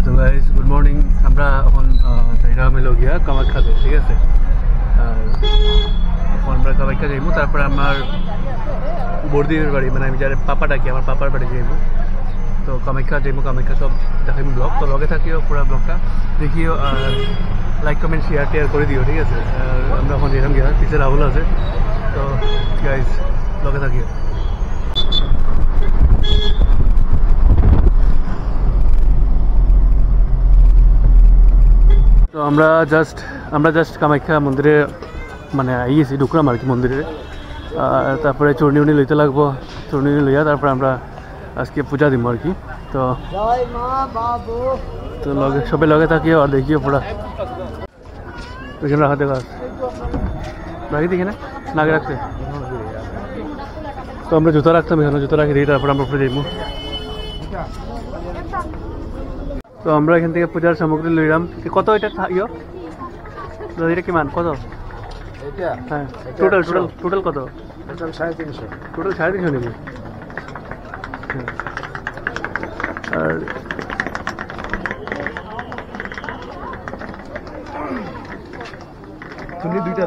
তো guys good morning. আমরা এখন যাইরা হইল গিয়া কামাখ্যাতে, ঠিক আছে। আর এখন আমরা কামাখ্যা যাইব, তারপরে আমার বর্দির বাড়ি, মানে আমি যারা পাপা ডাকি, আমার পাপার বাড়ি যাইব। তো কামাখ্যা যাইব, কামাখ্যা সব দেখাইব ব্লগ। তো লগে থাকিও পুরো ব্লগটা দেখিও, আর লাইক কমেন্ট শেয়ার টেয়ার করে দিও, ঠিক আছে। আমরা এখন যেরকম গিয়া পিছিয়ে রাহুল আছে। তো গাইস লগে থাকিও। তো আমরা জাস্ট কামাখ্যা মন্দিরে মানে আইয়েছি, ঢুকলাম আর কি মন্দিরে। তারপরে চূর্ণি উনি লইতে লাগবো, চূর্ণি লইয়া তারপরে আমরা আজকে পূজা দিব আর কি। তো তো লগে সবাই লগে থাকিও আর দেখিও পুরা ওইখানে রাখাতে গাছ রাখি দিকে না নাগে রাখতে। তো আমরা জুতো রাখতাম এখানে, জুতো রাখি দিই, তারপরে আমরা উপরে যাইব। তো আমরা এখান থেকে পূজার সামগ্রী লইলাম। কত এটা ইয়ো এটা কিমান কত? হ্যাঁ টোটাল কত? টোটাল 350। টোটাল 350 নাকি? আর তুমি দুইটা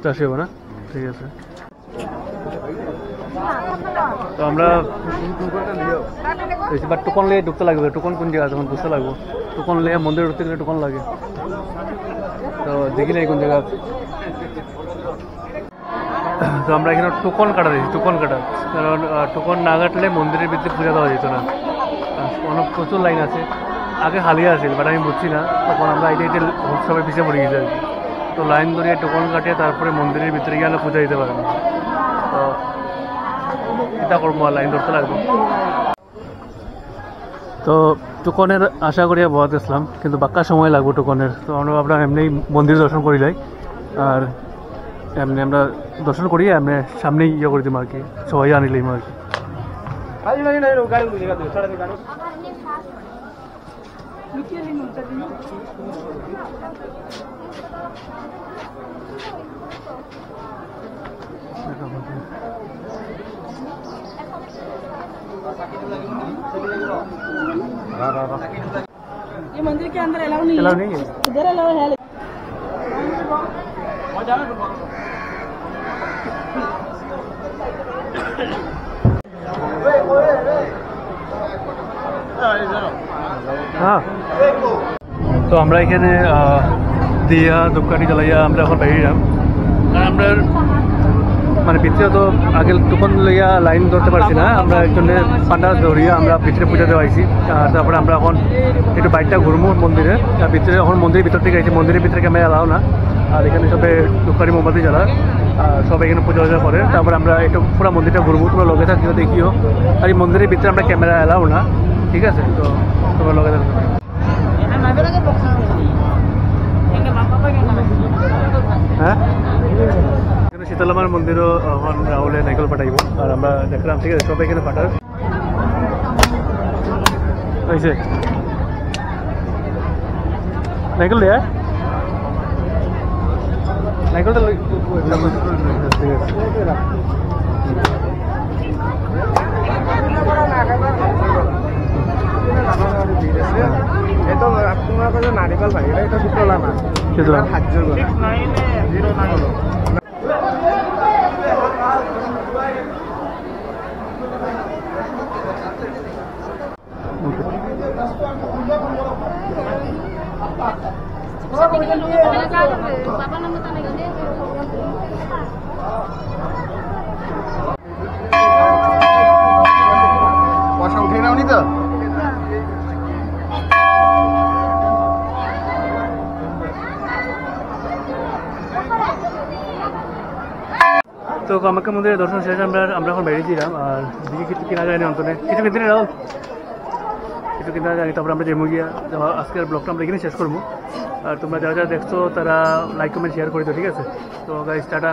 400 হবে না? ঠিক আছে। তো আমরা বাট টোকন লিয়ে ঢুকতে লাগবে। টোকন কোন জায়গা তখন বুঝতে লাগবো। টোকন লিয়ে মন্দিরে ঢুকতে গেলে টোকন লাগে। তো দেখি নাই কোন জায়গা। তো আমরা এখানে টোকন কাটা দিয়েছি, টোকন কাটা। কারণ টোকন না কাটলে মন্দিরের ভিতরে পূজা দেওয়া যেত না। অনেক প্রচুর লাইন আছে। আগে হালিয়া আছে, বাট আমি বুঝছি না। তখন আমরা এটা সবাই পিছিয়ে পড়ে গেছি আর কি। তো লাইন ধরিয়ে টোকন কাটিয়ে তারপরে মন্দিরের ভিতরে গিয়ে পূজা দিতে পারবো। তো এটা করবো, লাইন ধরতে লাগবে। তো টোকনের আশা করিয়া বহুত আসলাম, কিন্তু বাক্কা সময় লাগবো টোকনের। তো আমরা এমনি মন্দির দর্শন করি যাই, আর এমনি আমরা দর্শন করি, এমনি সামনেই ইয়ে করে দিম আর কি, সবাই আনিলাম আর কি। ये मंदिर के अंदर अलाउ नहीं है, इधर अलाउ है। হ্যাঁ, তো আমরা এখানে দিয়া ধূপকাঠি জ্বালাইয়া আমরা এখন বেরিয়ে আমরা মানে ভিতরে তো আগে টোকন লইয়া লাইন ধরতে পারছি না। আমরা একজনে পান্ডা ধরিয়া আমরা ভিতরে পূজা দেওয়া আইছি। তারপরে আমরা এখন একটু বাইকটা ঘুরবো মন্দিরে। ভিতরে এখন মন্দিরের ভিতর থেকে আইছি, মন্দিরের ভিতরে ক্যামেরা এলাও না। আর এখানে সবে ধূপকাঠি মোমবাতি জ্বালা, সব এখানে পূজা করে। তারপরে আমরা একটু পুরো মন্দিরটা ঘুরবো, তোমরা লগে থাকিও দেখিও। আর এই মন্দিরের ভিতরে আমরা ক্যামেরা এলাও না, ঠিক আছে। তো তোমরা লগে থাকো। হ্যাঁ, শীতলামার মন্দিরও এখন রাহুলে নাইকল পাঠাইব, আর আমরা দেখলাম, ঠিক আছে। সবাই এখানে পাঠার হয়েছে নাইকল দেয়া নাইকলটা ঠিক আছে। এটা আপনার কাছে নারিকল ভাই, এটা শীতলা না, শীতলা খাদ্য পয়সা উঠিয়ে নাওনি তো। তো কামাখ্যা মন্দিরের দর্শন শেষে আমরা এখন বেরিয়েছিলাম। আর দিকে কিছু কেনা যায়নি, অন্তনে কিছু কিনতে নেই রাহুল, কিছু কিনা জানি। তারপরে আমরা যেমন গিয়া আজকের ব্লগটা আমরা এখানে শেষ করবো। আর তোমরা যারা যারা দেখছো তারা লাইক কমেন্ট শেয়ার করে দিও, ঠিক আছে। তো গাইস টাটা।